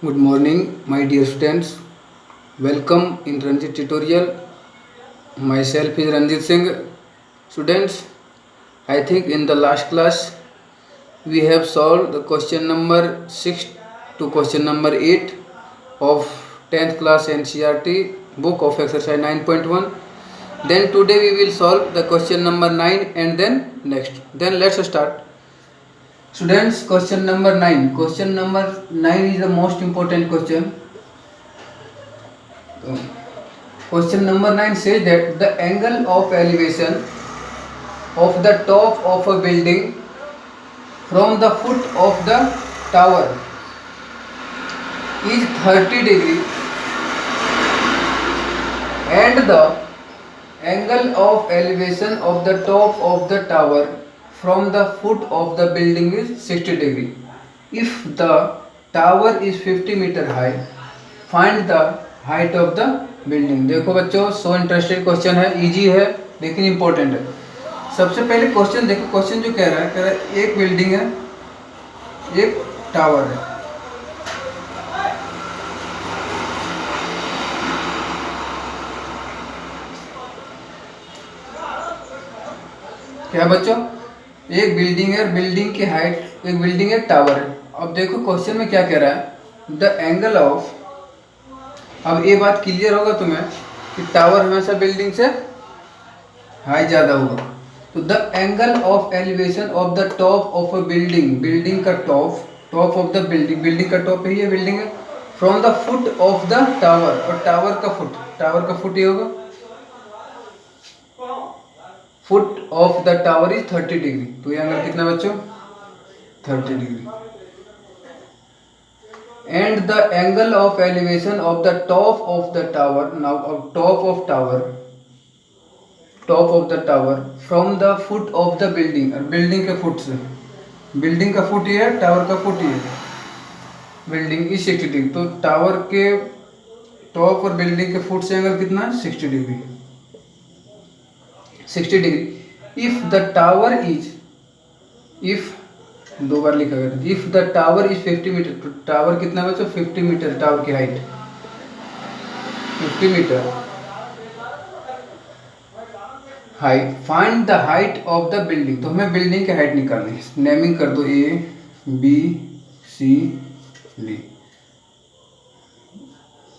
Good morning, my dear students. Welcome in Ranjit tutorial. Myself is Ranjit Singh. Students, I think in the last class we have solved the question number 6 to question number 8 of 10th class NCERT book of exercise 9.1. Then today we will solve the question number 9 and then next. Then let's start. Students, question number 9. Question number 9 is the most important question. Question number 9 says that the angle of elevation of the top of a building from the foot of the tower is 30 degree and the angle of elevation of the top of the tower from the foot of the building is 60 degree. If the tower is 50 meter high, find the height of the building. देखो बच्चों, so interested question है, easy है लेकिन important है. सबसे पहले question देखो, question जो कह रहा है एक बिल्डिंग है, एक टावर है. क्या बच्चों, एक बिल्डिंग है, बिल्डिंग की हाइट, एक बिल्डिंग है, टावर है. अब देखो क्वेश्चन में क्या कह रहा है, द एंगल ऑफ. अब ये बात क्लियर होगा तुम्हें कि टावर हमेशा बिल्डिंग से हाई ज़्यादा होगा. तो the angle of elevation of the top of a building, building का top, top of the building, building का टॉप है, ये बिल्डिंग है, from the foot of the tower, और टावर का फुट, टावर का फुट ये होगा, foot of the tower is 30 degree. तो ये एंगल कितना बच्चों, 30 degree. And the angle of elevation of the top of the tower, now top of tower, top of the tower from the foot of the building, और building के foot से, building का foot ये है, tower का foot ये है, building is 60 degree. तो टावर के टॉप और बिल्डिंग के फुट से एंगल कितना है, 60 degree, 60 degree. If the tower is, if दो बार लिखा गया, if the tower is 50 metre, तो टावर कितना बच्चों, 50 मीटर, टावर की height 50 metre height. Find the height of the building. तो हमें बिल्डिंग की हाइट निकालनी है. नेमिंग कर दो, A B C D.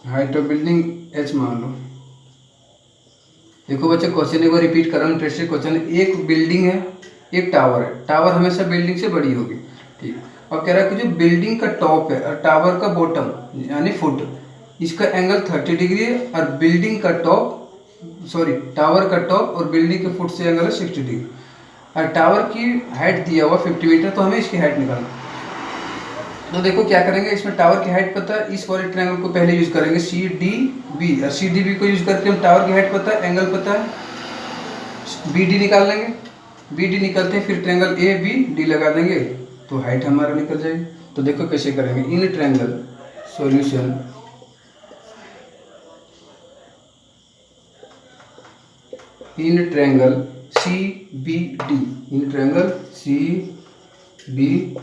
Height of building H मान लो. देखो बच्चे क्वेश्चन एक बार रिपीट कर रहा हूँ, इंटरेस्टेड क्वेश्चन. एक बिल्डिंग है, एक टावर है, टावर हमेशा बिल्डिंग से बड़ी होगी, ठीक. और कह रहा है कि जो बिल्डिंग का टॉप है और टावर का बॉटम यानी फुट, इसका एंगल 30 डिग्री है, और बिल्डिंग का टॉप, सॉरी टावर का टॉप और बिल्डिंग के फुट से एंगल है 60 डिग्री, और टावर की हाइट दिया हुआ 50 मीटर. तो हमें इसकी हाइट निकालना. तो देखो क्या करेंगे, इसमें टावर की हाइट पता है, इस वाले ट्रायंगल को पहले यूज करेंगे, सी डी बी, और सी डी बी को यूज करके हम टावर की हाइट पता है, एंगल पता है, बी डी निकाल लेंगे. बी डी निकलते हैं, फिर ट्रायंगल ए बी डी लगा देंगे, तो हाइट हमारा निकल जाएगी. तो देखो कैसे करेंगे, in triangle solution, in triangle C B D, in triangle C B.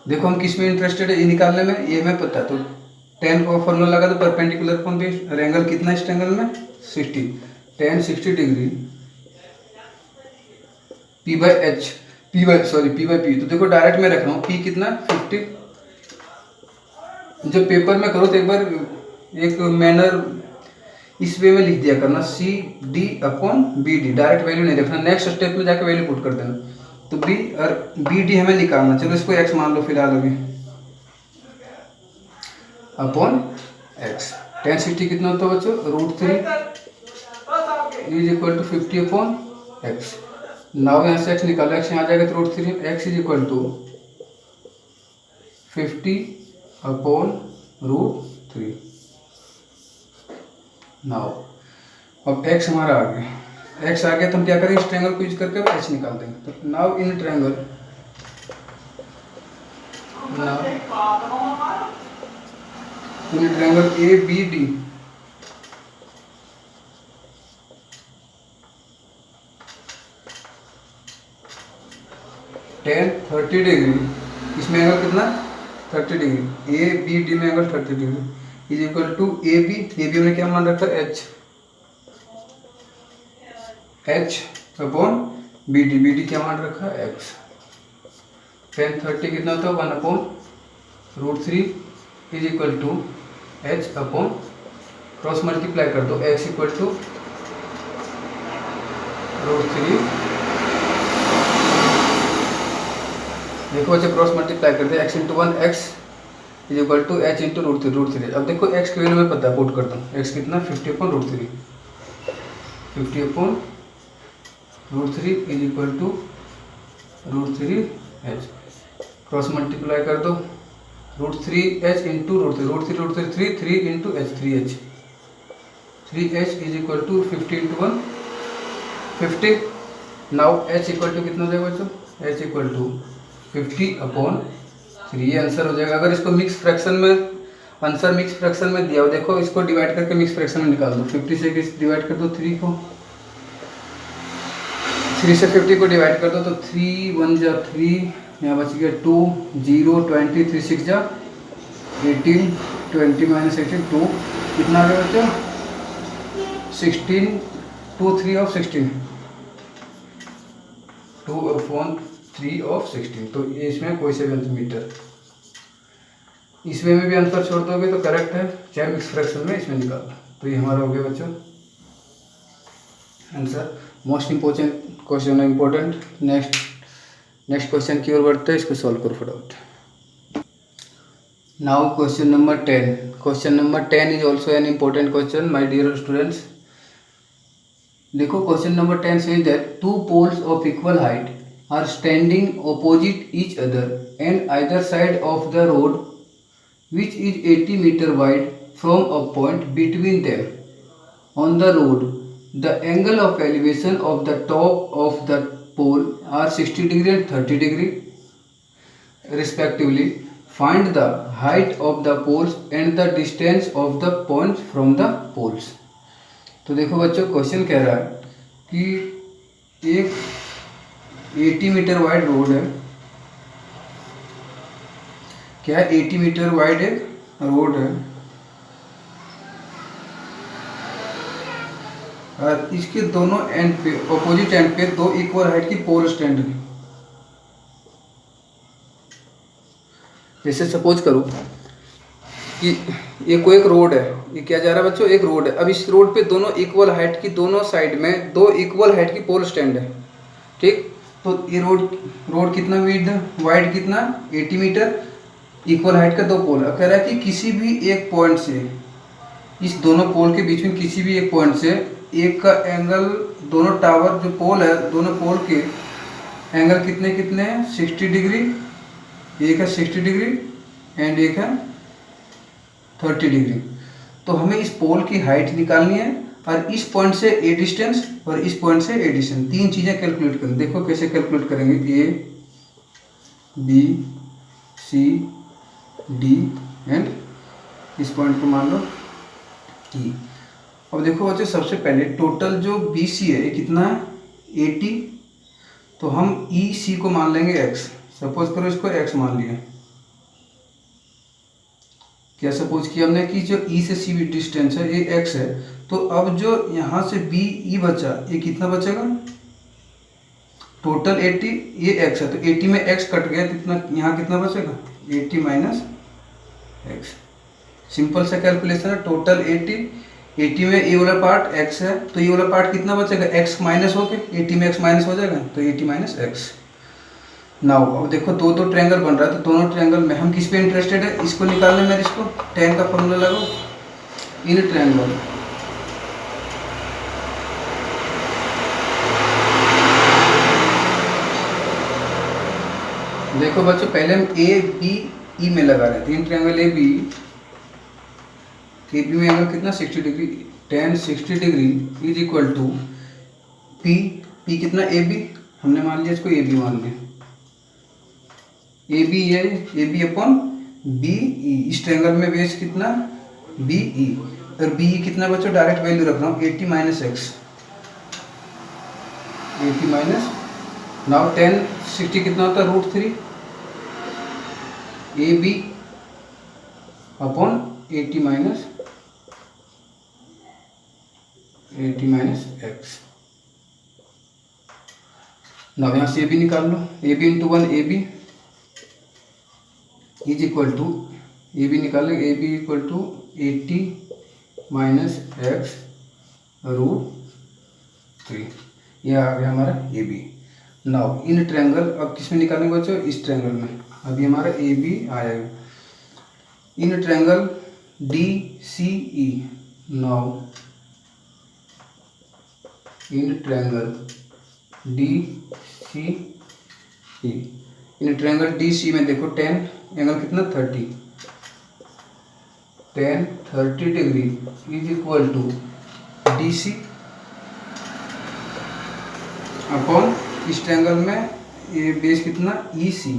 देखो हम किस में इंटरेस्टेड है, ये निकालने में, ये हमें पता है. तो tan का फॉर्मूला लगा दो, परपेंडिकुलर कोण बेस, और एंगल कितना इस ट्रायंगल में, 60, tan 60 degree P by H, P by sorry P by P. तो देखो डायरेक्ट में रख रहा हूँ, पी कितना 50. जब पेपर में करो तो एक बार एक मैनर इस वे में लिख दिया करना, C D upon B D, direct value नहीं रखना, नेक्स्ट स्टेप में जाकर वैल्यू पुट कर देना. तो बी और बी डी हमें निकालना. चलो इसको एक्स मान लो फिलहाल अभी, अपॉन एक्स. tan 60 कितना होता है बच्चों, √3 is equal to 50 upon X. Now यहाँ से एक्स निकालो, एक्स यहाँ आ जाएगा तो √3, X is equal to 50 upon √3. Now अब एक्स हमारा आ गया, एक्स आ गया तो हम क्या करेंगे, इस ट्रायंगल को यूज करके एच निकाल देंगे. तो now in triangle, in triangle A B D, tan 30 degree, इसमें एंगल कितना 30 डिग्री, ए बी डी में angle 30 degree is equal to A B हमने क्या मान रखा है एच अपॉन बी डी क्या मान रखा है एक्स। टेन 30 कितना होता है 1/√3 is equal to H upon cross multiply कर दो एक्स इक्वल टू √3। देखो अच्छा क्रॉस मल्टीप्लाई कर दे x into 1 x is equal to H into √3। अब देखो एक्स के वैल्यू में पता है, पुट करता हूँ एक्स कितना 50/√3 50/√3 is equal to √3 H. Cross multiply कर दो √3 H into √3 3 into H 3 H is equal to 50 into 1 50। Now H equal to कितना हो जाएगा बच्चों, एच इक्वल टू 50/3। ये आंसर हो जाएगा। अगर इसको मिक्स फ्रैक्शन में आंसर मिक्स फ्रैक्शन में दिया हो, देखो इसको डिवाइड करके मिक्स फ्रैक्शन में निकाल दो। 50 से डिवाइड कर दो 3 को, 3 से 50 को डिवाइड कर दो तो 3 1 जा 3, यहाँ बच गया 2 0 20 3 6 जा 18 20 माइनस 18 2 कितना आ गया बच्चों 16 2 3 ऑफ 16 2/3 ऑफ 16। तो ये इसमें कोई से भी आंसर मीटर, इसमें भी आंसर छोड़ दोगे तो करेक्ट है, चाहे मिक्स फ्रैक्शन में इसमें निकाल दो। तो ये हमारा हो गया बच्चों आंसर। मोस्ट इम्पोर्टेंट क्वेश्चन है, इम्पोर्टेंट। नेक्स्ट क्वेश्चन की ओर बढ़ते हैं, इसको सॉल्व करो फटाफट। Now question number 10। Question number 10 is also an important question my dear students. देखो question number 10 says that two poles of equal height are standing opposite each other and either side of the road which is 80 meter wide from a point between them. On the road, the angle of elevation of the top of the pole are 60 degree and 30 degree respectively. Find the height of the poles and the distance of the points from the poles. तो देखो बच्चों question कह रहा है कि एक 80 metre wide road है, क्या 80 मीटर वाइड एक रोड है और इसके दोनों एंड पे ऑपोजिट एंड पे दो इक्वल हाइट की पोल स्टैंड है। जैसे सपोज करो कि ये कोई एक रोड है, ये क्या जा रहा है बच्चों एक रोड है। अब इस रोड पे दोनों इक्वल हाइट की, दोनों साइड में दो इक्वल हाइट की पोल स्टैंड है, ठीक। तो ये रोड कितना विड्थ है, वाइड कितना 80 मीटर, इक्वल हाइट का दो पोल। अब कह रहा है कि किसी भी एक पॉइंट से, इस दोनों पोल के बीच में किसी भी एक पॉइंट से एक का एंगल, दोनों टावर जो पोल है दोनों पोल के एंगल कितने कितने हैं 60 डिग्री, एक है 60 डिग्री एंड एक है 30 डिग्री। तो हमें इस पोल की हाइट निकालनी है और इस पॉइंट से ए डिस्टेंस और इस पॉइंट से ए डिस्टेंस, तीन चीज़ें कैलकुलेट करें। देखो कैसे कैलकुलेट करेंगे, A B C D and इस पॉइंट को मान लो ई। अब देखो बच्चों सबसे पहले टोटल जो बी सी है ये कितना है 80, तो हम ई सी को मान लेंगे एक्स। सपोज करो इसको एक्स मान लिया, क्या सपोज किया हमने कि जो ई से सी डिस्टेंस है ये एक्स है। तो अब जो यहाँ से बी ई बचा ये कितना बचेगा, टोटल 80, ये एक्स है तो 80 में एक्स कट गया, कितना यहाँ कितना बचेगा 80 माइनस एक्स। सिंपल सा कैलकुलेशन है, टोटल 80 में ये वाला पार्ट एक्स है तो ये वाला पार्ट कितना बचेगा एक्स माइनस हो के 80 में एक्स माइनस हो जाएगा तो 80 माइनस एक्स। नाउ अब देखो दो ट्रायंगल बन रहा है, तो दोनों ट्रायंगल में हम किस पे इंटरेस्टेड है, इसको निकालने में, इसको tan का फॉर्मूला लगाओ इन ट्रायंगल। देखो बच्चों पहले हम ए बी ई में लगा रहे थे, इन ट्रायंगल ए बी में एंगल कितना 60 degree, tan 60 degree is equal to P कितना ए बी, हमने मान लिया इसको ए बी मान लिया, A B upon B E. इस ट्रायंगल में बेस कितना बी ई, और बी ई कितना बच्चों डायरेक्ट वैल्यू रख रहा हूँ 80 minus x, 80 minus. Now tan 60 कितना होता है √3, A B upon 80 minus x. Now यहाँ से ए बी निकाल लो, A B into 1 A B is equal to, A B निकालें, A B equal to 80 minus x root 3। यह आ गया हमारा A B. Now in triangle, अब किस में निकालेंगे बच्चों, इस ट्रायंगल में। अभी हमारा ए बी आएगा in triangle D C E. Now in triangle D C E, in triangle D C में देखो टेन एंगल कितना 30, tan 30 degree is equal to D C upon इस ट्रायंगल में ये बेस कितना ई सी,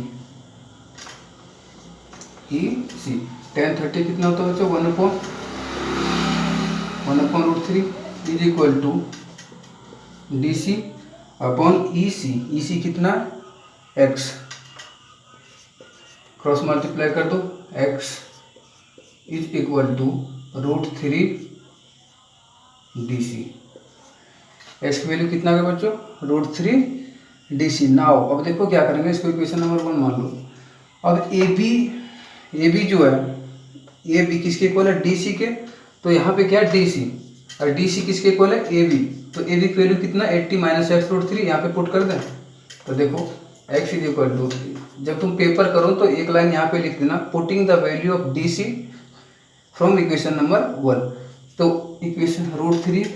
टेन 30 कितना होता है बच्चों 1/√3 is equal to D C upon E C कितना x, क्रॉस मल्टीप्लाई कर दो, x is equal to √3 D C. X की वैल्यू कितना है बच्चों √3 डी सी। नाउ अब देखो क्या करेंगे, इसको इक्वेशन नंबर 1 मान लो। अब ए बी जो है, ए बी किसके इक्वल है डी सी के, तो यहाँ पे क्या है डी सी, और डी सी किसके इक्वल है ए बी, तो ए बी की वैल्यू कितना 80 माइनस एक्स √3 यहाँ पे पुट कर दें। तो देखो एक्स इज इक्वल टू, जब तुम पेपर करो तो एक लाइन यहाँ पे लिख देना, putting the value of D C from equation number 1। तो इक्वेशन √3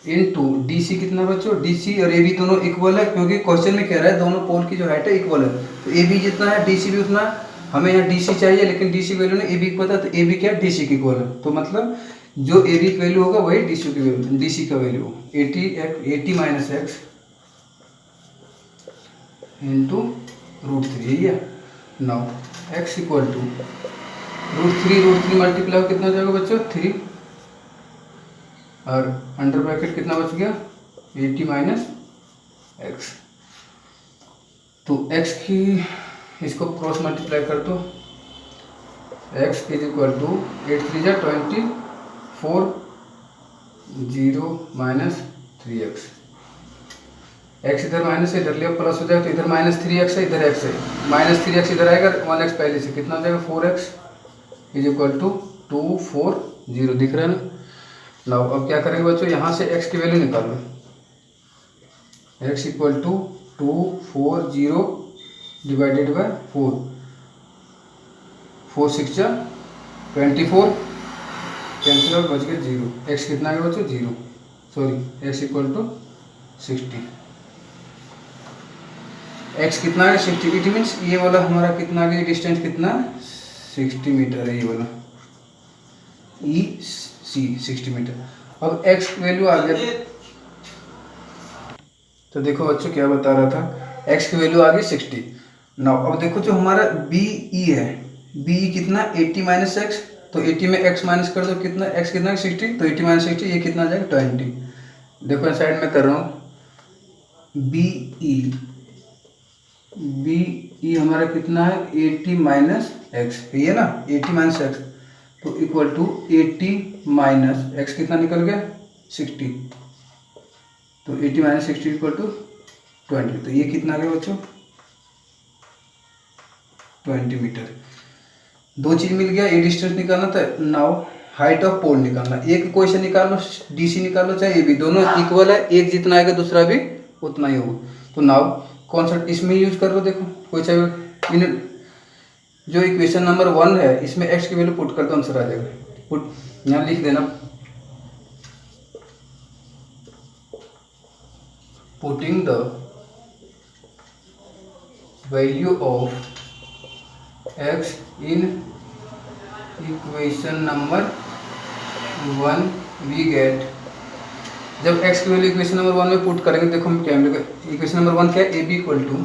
इनटू डी सी कितना बच्चों, डी सी और ए बी दोनों इक्वल है, क्योंकि क्वेश्चन में कह रहा है दोनों पोल की जो हाइट है इक्वल है। तो ए बी जितना है डी सी भी उतना है। हमें यहाँ डी सी चाहिए, लेकिन डी सी वैल्यू ने ए बी को पता, तो ए बी क्या डी सी की इक्वल है। तो मतलब जो ए बी की वैल्यू होगा वही डी सी की वैल्यू, डी सी का वैल्यू 80 माइनस एक्स इंटू √3 यही है। Now X equal to √3 multiply कितना हो जाएगा बच्चों 3, और अंडर ब्रैकेट कितना बच गया 80 माइनस एक्स। तो एक्स की इसको क्रॉस मल्टीप्लाई कर दो, एक्स इज इक्वल टू 8 3 जा 24 0 माइनस 3x। एक्स इधर माइनस है, इधर लिया प्लस हो जाएगा, तो इधर माइनस 3x है, इधर x है, माइनस 3x इधर आएगा, 1x पहले से कितना हो जाएगा 4x इज इक्वल टू 2 4 0 दिख रहा है ना। नाउ अब क्या करेंगे बच्चों, यहाँ से x की वैल्यू निकालो, x equal to 2 4 0 divided by 4, 4 6 जा 24, कैंसिल और बच गया 0। x कितना आ गया बच्चों 0, sorry x equal to 60। x कितना है 60, इट मीन्स ये वाला हमारा कितना आ गया, डिस्टेंस कितना 60 मीटर है, ये वाला ई सी 60 मीटर। अब x वैल्यू आ गया, तो देखो बच्चों क्या बता रहा था, x की वैल्यू आ गई 60। नाउ अब देखो जो हमारा बी ई है, बी ई कितना 80 माइनस एक्स, तो 80 में x माइनस कर दो, कितना x कितना 60, तो 80 माइनस 60 ये कितना आ जाएगा 20। देखो साइड में कर रहा हूँ, बी ई हमारा कितना है 80 माइनस एक्स, ये है ना 80 माइनस एक्स, तो इक्वल टू 80 माइनस एक्स कितना निकल गया 60, तो 80 माइनस 60 इक्वल टू 20। तो ये कितना आ गया बच्चों 20 मीटर। दो चीज मिल गया, ये डिस्टेंस निकालना था। नाउ हाइट ऑफ पोल निकालना, एक क्वेश्चन निकाल लो, डीसी निकाल लो, चाहे ये भी, दोनों इक्वल है, एक जितना आएगा दूसरा भी उतना ही होगा। तो नाउ कौन सा इसमें यूज कर लो, देखो कोई चाहे इन जो इक्वेशन नंबर 1 है इसमें x की वैल्यू पुट कर दो, आंसर आ जाएगा। पुट यहाँ लिख देना, putting the value of x in equation number 1 we get. जब x की वैल्यू इक्वेशन नंबर 1 में पुट करेंगे, देखो हम क्या मिलेगा, इक्वेशन नंबर 1 क्या है, A B equal to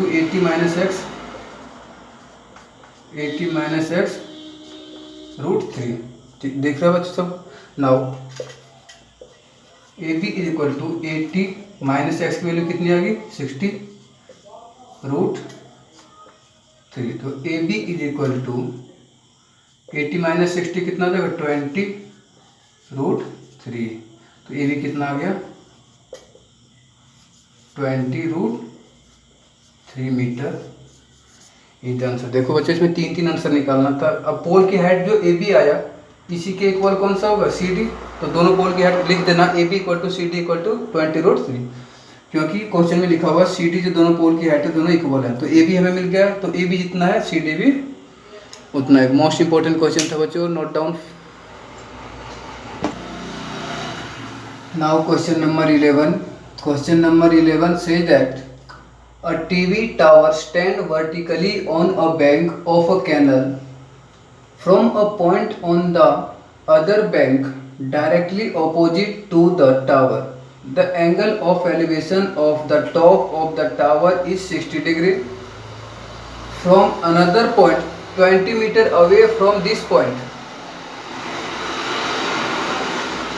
80 minus x, 80 minus X √3, ठीक देख रहे हो बच्चों सब। Now A B is equal to 80 minus X की वैल्यू कितनी आ गई 60 3। तो A B is equal to 80 minus 60 कितना हो जाएगा 20√3। तो ए बी कितना आ गया 20√3 मीटर इज आंसर। देखो बच्चों इसमें 3 आंसर निकालना था। अब पोल की हाइट जो ए बी आया इसी के इक्वल कौन सा होगा सी डी। तो दोनों पोल की हाइट लिख देना A B equal to C D equal to 20√3, क्योंकि क्वेश्चन में लिखा हुआ सी डी जो दोनों पोल की हाइट है दोनों इक्वल है। तो ए बी हमें मिल गया, तो ए बी जितना है सी डी भी उतना है। मोस्ट इंपॉर्टेंट क्वेश्चन था बच्चों, note down. Now question number 11। Question number 11 says that a TV tower stand vertically on a bank of a canal from a point on the other bank directly opposite to the tower. The angle of elevation of the top of the tower is 60 degree. From another point 20 meter away from this point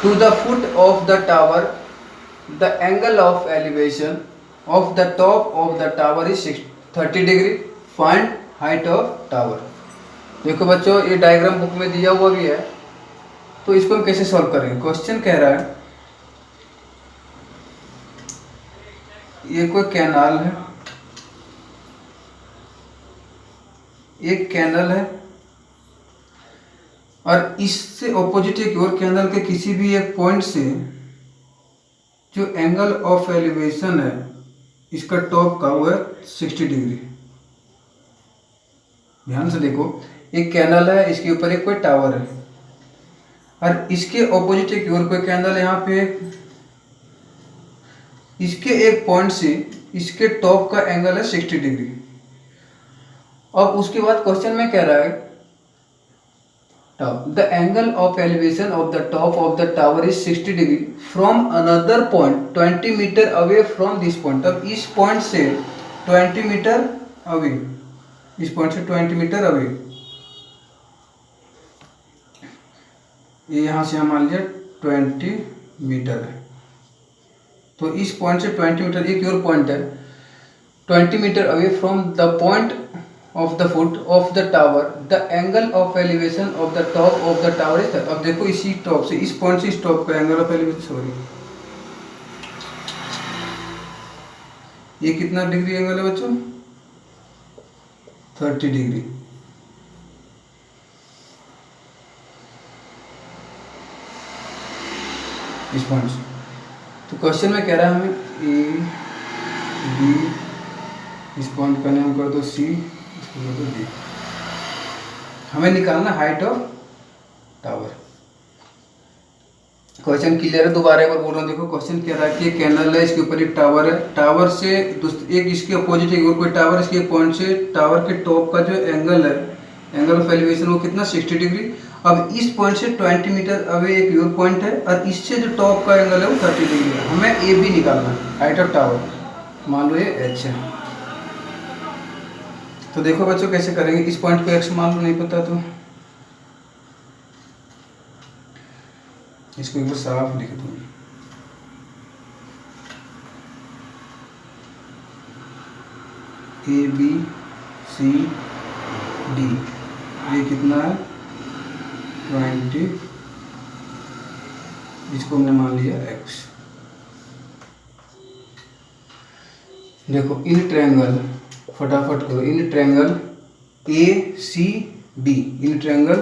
to the foot of the tower, the angle of elevation of the top of the tower is 30 degree. Find height of tower. देखो बच्चों ये diagram book में दिया हुआ भी है, तो इसको हम कैसे सॉल्व करेंगे। क्वेश्चन कह रहा है ये कोई कैनाल है, एक कैनल है और इससे ऑपोजिट एक और कैनल के किसी भी एक पॉइंट से जो एंगल ऑफ एलिवेशन है इसका टॉप का वो है 60 डिग्री। ध्यान से देखो, एक कैनल है, इसके ऊपर एक कोई टावर है और इसके ऑपोजिट एक और कोई कैनल है यहाँ पे। इसके एक पॉइंट से इसके टॉप का एंगल है 60 डिग्री। अब उसके बाद क्वेश्चन में कह रहा है top the angle of elevation of the top of the tower is 60 degree from another point 20 meter away from this point। अब इस पॉइंट से 20 मीटर अवे, इस पॉइंट से 20 मीटर अवे, ये यहाँ से हम मान लिया 20 मीटर है। तो इस पॉइंट से 20 मीटर एक और पॉइंट है 20 metre away from the point of the foot of the tower, the angle of elevation of the top of the tower is। अब देखो इसी टॉप से इस पॉइंट से इस टॉप का एंगल ऑफ एलिवेशन, सॉरी ये कितना डिग्री एंगल है बच्चों 30 डिग्री। इस पॉइंट से तो क्वेश्चन में कह रहा है हमें ए बी, इस पॉइंट का नाम कर दो सी, हमें निकालना height of tower. Question clear है, दोबारा एक बार बोल रहा हूँ। देखो क्वेश्चन कह रहा है कि कैनल है, इसके ऊपर एक टावर है, टावर से एक इसके अपोजिट एक और कोई टावर, इसके पॉइंट से टावर के टॉप का जो एंगल है, एंगल ऑफ एलिवेशन वो कितना 60 डिग्री। अब इस पॉइंट से 20 मीटर अवे एक और पॉइंट है और इससे जो टॉप का एंगल है वो 30 डिग्री है। हमें ए बी निकालना है, हाइट ऑफ टावर। मान लो ये एच है। तो देखो बच्चों कैसे करेंगे, इस पॉइंट को एक्स मान लो, नहीं पता तो इसको एक बार साफ लिख दो। ए बी सी डी ये कितना है 20, इसको हमने मान लिया एक्स। देखो इन ट्रायंगल, फटाफट करो, in triangle A C B, in triangle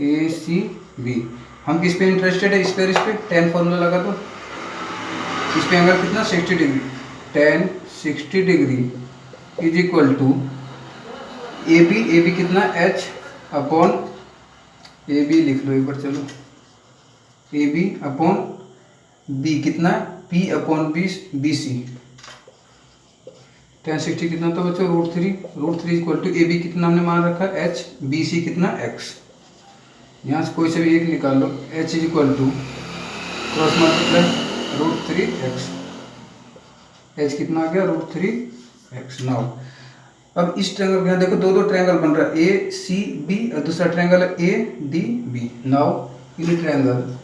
A C B हम किस पे इंटरेस्टेड है, इस पे, इस पे tan फॉर्मूला लगा दो। इस पे एंगल कितना 60 degree, tan 60 degree is equal to A B कितना h अपॉन ए बी लिख लो एक बार, चलो ए बी अपॉन बी कितना p upon B C. tan 60 कितना तो बच्चों √3 इक्वल टू ए बी कितना हमने मान रखा h, बी सी कितना x। यहाँ से कोई से भी एक निकाल लो, h is equal to cross multiply √3x, h कितना आ गया √3x। नाउ अब इस ट्रायंगल के यहाँ देखो दो ट्रायंगल बन रहा है ए सी बी और दूसरा ट्रायंगल है A D B. Now in triangle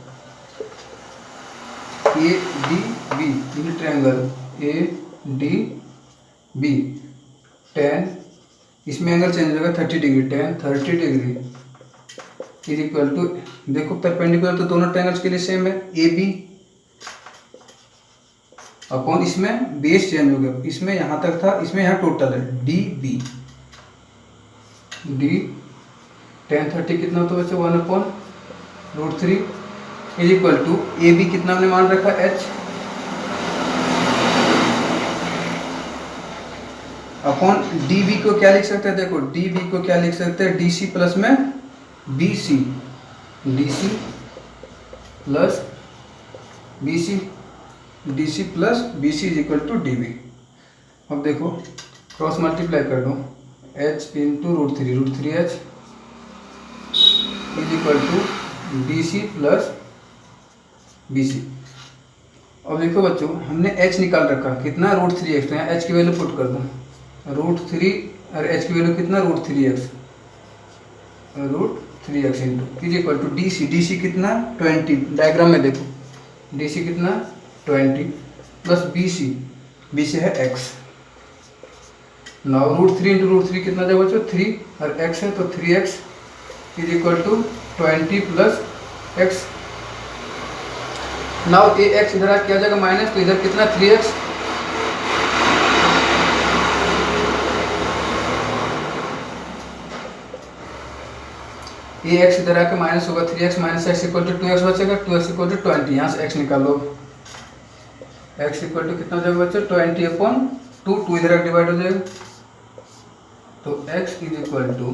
A D B, in triangle A D B tan इसमें एंगल चेंज होगा 30 degree, tan 30 degree is equal to, देखो परपेंडिकुलर तो दोनों ट्रायंगल्स के लिए सेम है, ए बी अपॉन इसमें बेस चेंज हो गया, इसमें यहाँ तक था, इसमें यहाँ टोटल है डी बी, डी tan 30 कितना होता है बच्चों 1/√3 is equal to A B कितना हमने मान रखा एच अपॉन डी बी को क्या लिख सकते हैं, देखो डी बी को क्या लिख सकते हैं, डी सी प्लस में B C, D C plus B C, D C plus B C is equal to D B. अब देखो क्रॉस मल्टीप्लाई कर दो, H into √3 H is equal to D C plus B C. अब देखो बच्चों हमने H निकाल रखा कितना √3x, तो यहाँ एच की वैल्यू पुट कर दो, √3 और एच की वैल्यू कितना √3x into is equal to D C कितना 20, डायग्राम में देखो डी सी कितना 20 प्लस बी सी है x, नाउ √3 इंटू √3 कितना जाएगा बच्चों 3 और x है तो 3x is equal to 20 plus x। Now a X इधर क्या जाएगा माइनस, तो इधर कितना 3x, ए एक्स इधर आके माइनस होगा 3x minus x equal to 2x बचेगा, 2x इक्वल टू 20, यहाँ से x निकालो, x इक्वल टू कितना हो जाएगा बच्चों 20/2, 2 इधर आके डिवाइड हो जाएगा, तो x is equal to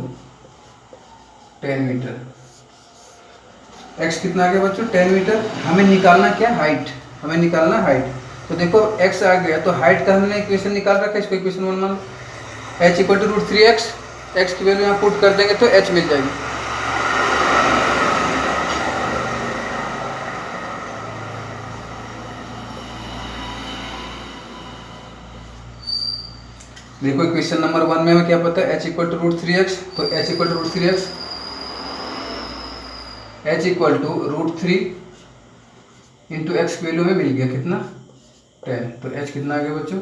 10 metre, x कितना आ गया बच्चों 10 मीटर। हमें निकालना क्या हाइट, हमें निकालना हाइट, तो देखो x आ गया तो हाइट का हमने इक्वेशन निकाल रखा है, इसको इक्वेशन 1 मान लो, h equal to √3x, x की वैल्यू यहाँ पुट कर देंगे तो h मिल जाएगी। देखो इक्वेशन नंबर 1 में हमें क्या पता है, h इक्वल टू √3x, तो h equal to √3x, h equal to √3 into x की वैल्यू में मिल गया कितना 10, तो h कितना आ गया बच्चों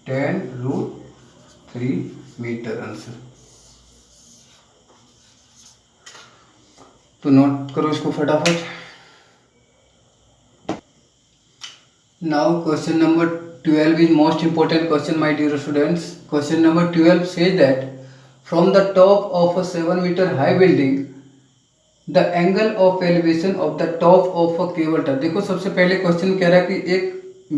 10√3 मीटर आंसर। तो नोट करो इसको फटाफट। Now question number 12 is most important question my dear students. Question number 12 says that from the top of a 7 meter high building the angle of elevation of the top of a cable tower। देखो सबसे पहले question कह रहा है कि एक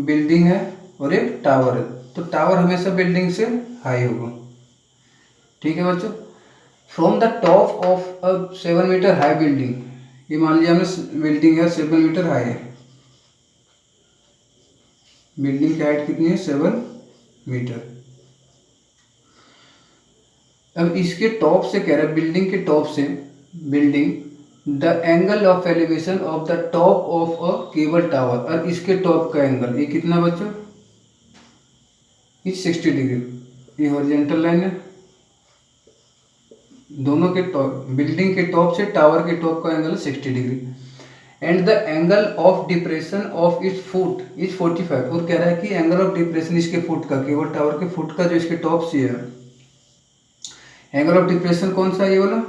building है और एक टावर है, तो टावर हमेशा बिल्डिंग से हाई होगा, ठीक है बच्चों। From the top of a 7 metre high building, ये मान लिया हमने बिल्डिंग है 7 मीटर हाई है, बिल्डिंग की हाइट कितनी है 7 मीटर। अब इसके टॉप से कह रहा है, बिल्डिंग के टॉप से, building the angle of elevation of the top of a cable tower, और इसके टॉप का एंगल ये कितना बच्चों ये 60 डिग्री, ये हॉरिजॉन्टल लाइन है, दोनों के टॉप, बिल्डिंग के टॉप से टावर के टॉप का angle 60 degree, and the angle of depression of its foot is 45। और कह रहा है कि एंगल ऑफ डिप्रेशन इसके फुट का, केवल टावर के फुट का जो इसके टॉप से है, एंगल ऑफ डिप्रेशन कौन सा है ये वाला,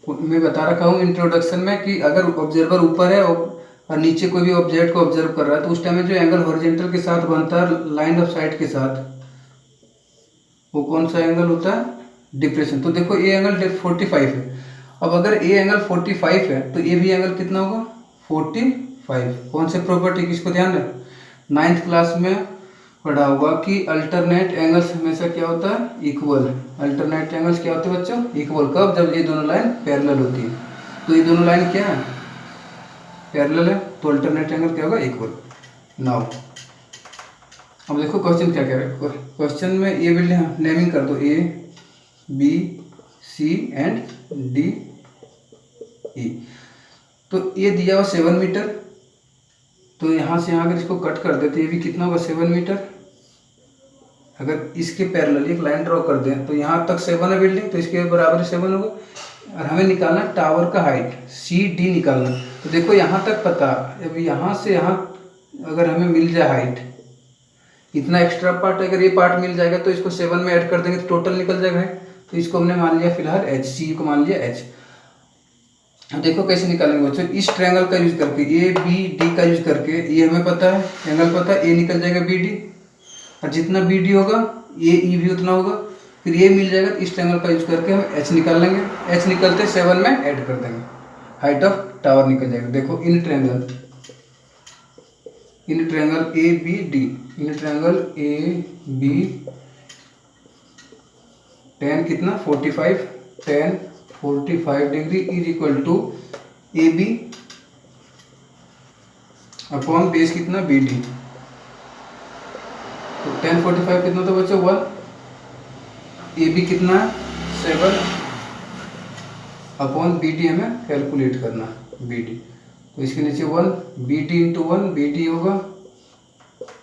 मैं बता रखा हूँ इंट्रोडक्शन में कि अगर ऑब्जर्वर ऊपर है और नीचे कोई भी ऑब्जेक्ट को ऑब्जर्व कर रहा है तो उस टाइम में जो एंगल हॉरिजॉन्टल के साथ बनता है लाइन ऑफ साइट के साथ, वो कौन सा एंगल होता है डिप्रेशन। तो देखो ये एंगल 45 है, अब अगर ए एंगल 45 है तो ए भी एंगल कितना होगा 45। कौन से प्रॉपर्टी किसको ध्यान है, 9th क्लास में पढ़ा होगा कि अल्टरनेट एंगल्स हमेशा क्या होता है इक्वल, अल्टरनेट एंगल्स क्या होते हैं बच्चों इक्वल, कब जब ये दोनों लाइन पैरेलल होती है, तो ये दोनों लाइन क्या है पैरेलल है, तो अल्टरनेट एंगल क्या होगा इक्वल। नाउ अब देखो क्वेश्चन क्या कह रहा है, क्वेश्चन में ये बिल्डिंग नेमिंग कर दो A B C and D E, तो ये दिया हुआ 7 मीटर, तो यहाँ से यहाँ अगर इसको कट कर देते ये भी कितना होगा 7 मीटर, अगर इसके पैरेलल एक लाइन ड्रॉ कर दें तो यहाँ तक 7 है बिल्डिंग, तो इसके बराबर 7 होगा, और हमें निकालना टावर का हाइट सी डी निकालना। तो देखो यहाँ तक पता, अब यहाँ से यहाँ अगर हमें मिल जाए हाइट, इतना एक्स्ट्रा पार्ट, अगर ये पार्ट मिल जाएगा तो इसको 7 में ऐड कर देंगे तो टोटल निकल जाएगा है। तो इसको हमने मान लिया फिलहाल एच, सी को मान लिया एच। अब देखो कैसे निकालेंगे बच्चों, इस ट्रायंगल का यूज करके, ए बी डी का यूज करके, ये हमें पता है एंगल पता है, ए निकल जाएगा बी डी, और जितना बी डी होगा ए ई भी उतना होगा, फिर ये मिल जाएगा। तो इस ट्रायंगल का यूज करके हम एच निकाल लेंगे। एच निकलते 7 में ऐड कर देंगे, हाइट ऑफ टावर निकल जाएगा। देखो in triangle A B D, in triangle A B tan कितना 45, tan 45 degree is equal to A B upon base कितना बी डी। तो tan 45 कितना तो बच्चों 1, ए बी कितना 7 अपॉन बी डी हमें कैलकुलेट करना बी डी। तो इसके नीचे 1, B D into 1 B D होगा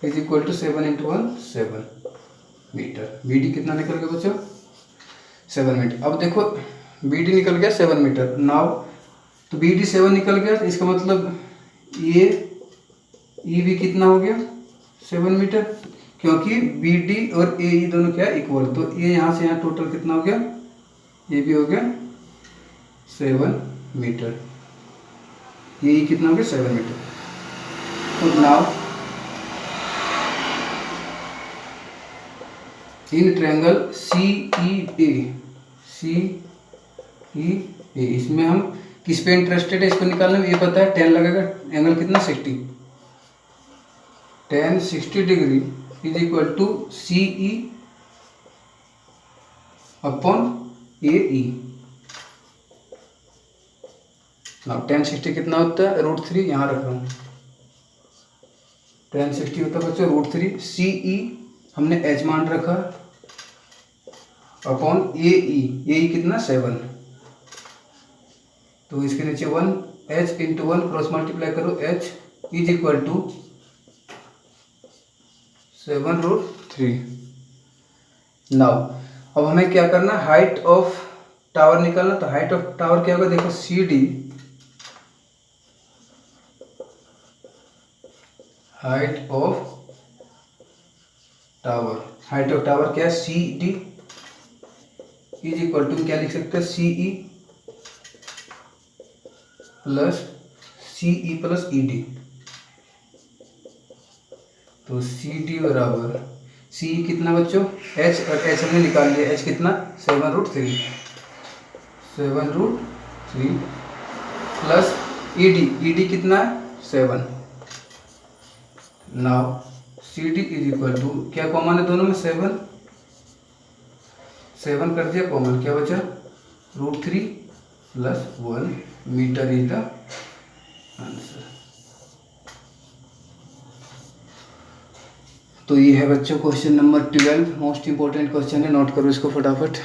is equal to 7 into 1 7 metre. B D कितना निकल गया बच्चों 7 मीटर। अब देखो बी डी निकल गया 7 मीटर नाउ, तो बी डी 7 निकल गया, तो इसका मतलब ये ई भी कितना हो गया 7 मीटर, क्योंकि बी डी और ए ई दोनों क्या इक्वल। तो ये यहाँ से यहाँ टोटल कितना हो गया, ये भी हो गया 7 मीटर, ये ई कितना हो गया 7 मीटर। तो नाउ इन ट्रायंगल सी ई ए, इसमें हम किस पे इंटरेस्टेड है इसको निकालने में, ये पता है tan लगेगा, एंगल कितना 60, tan 60 degree is equal to C E upon A E. Now tan 60 कितना होता है √3, यहाँ रख रहा हूँ, tan 60 होता है बच्चों √3, सी ई हमने एच मान रखा अपॉन ए ई कितना 7, तो इसके नीचे 1 एच इंटू 1 क्रॉस मल्टीप्लाई करो H is equal to 7√3। Now अब हमें क्या करना, हाइट ऑफ टावर निकालना। तो हाइट ऑफ टावर क्या होगा, देखो C D, height of tower क्या है C D is equal to क्या लिख सकते हैं सी ई प्लस ई डी। तो सी डी बराबर सी ई कितना बच्चों एच, और एच हमने निकाल लिया, एच कितना 7√3 प्लस ई डी कितना है 7। Now C D is equal to क्या कॉमन है दोनों में 7 कर दिया कॉमन, क्या बचा √3 plus 1 metre is the answer. तो ये है बच्चों question number 12, most important question है, नोट करो इसको फटाफट।